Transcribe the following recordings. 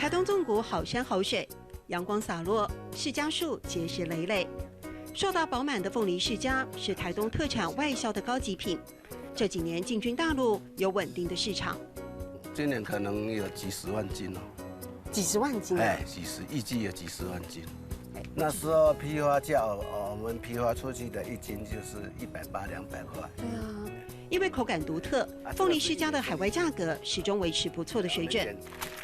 台东纵谷好山好水，阳光洒落，释迦树结实累累。硕大饱满的凤梨释迦是台东特产外销的高级品，这几年进军大陆，有稳定的市场。今年可能有几十万斤哦，几十万斤哎，预计有几十万斤。那时候批发价，我们批发出去的一斤就是180、200块。对啊，因为口感独特，凤梨释迦的海外价格始终维持不错的水准。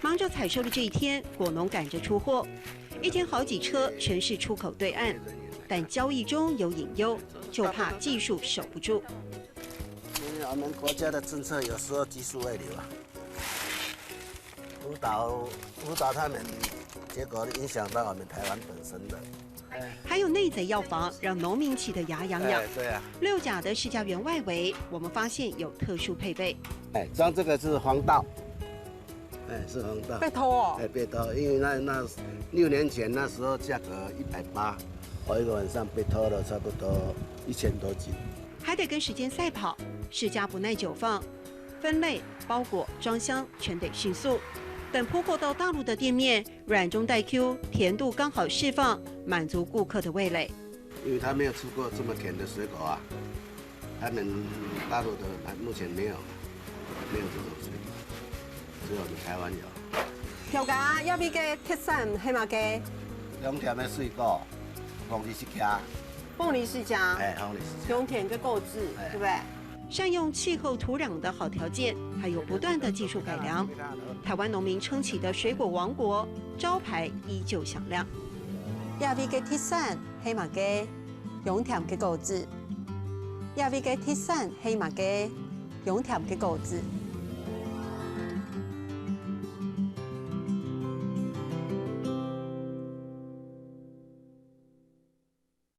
忙着采收的这一天，果农赶着出货，一天好几车全是出口对岸，但交易中有隐忧，就怕技术守不住。因为我们国家的政策有时候技术外流啊，误导他们，结果影响到我们台湾本身的。还有内贼药房，让农民气得牙痒痒。对啊。6甲的释迦园外围，我们发现有特殊配备。哎，像这个是黄道，哎，是黄道。被偷哦。哎，被偷，因为那6年前那时候价格180，我一个晚上被偷了差不多1000多斤。还得跟时间赛跑，释迦不耐久放，分类、包裹、装箱全得迅速。等铺货到大陆的店面，软中带 Q， 甜度刚好释放，满足顾客的味蕾。因为他没有吃过这么甜的水果啊，他们大陆的目前没有这种水果，只有我们台湾有。条架要比个铁扇黑马鸡两条的水果，凤梨释迦，凤梨释迦，哎，凤梨释迦，永田跟购置，对不对？善用气候土壤的好条件，还有不断的技术改良，台湾农民撑起的水果王国招牌依旧响亮。要比个铁扇黑马鸡，永田跟购置，要比个铁扇黑马鸡，永田跟购置。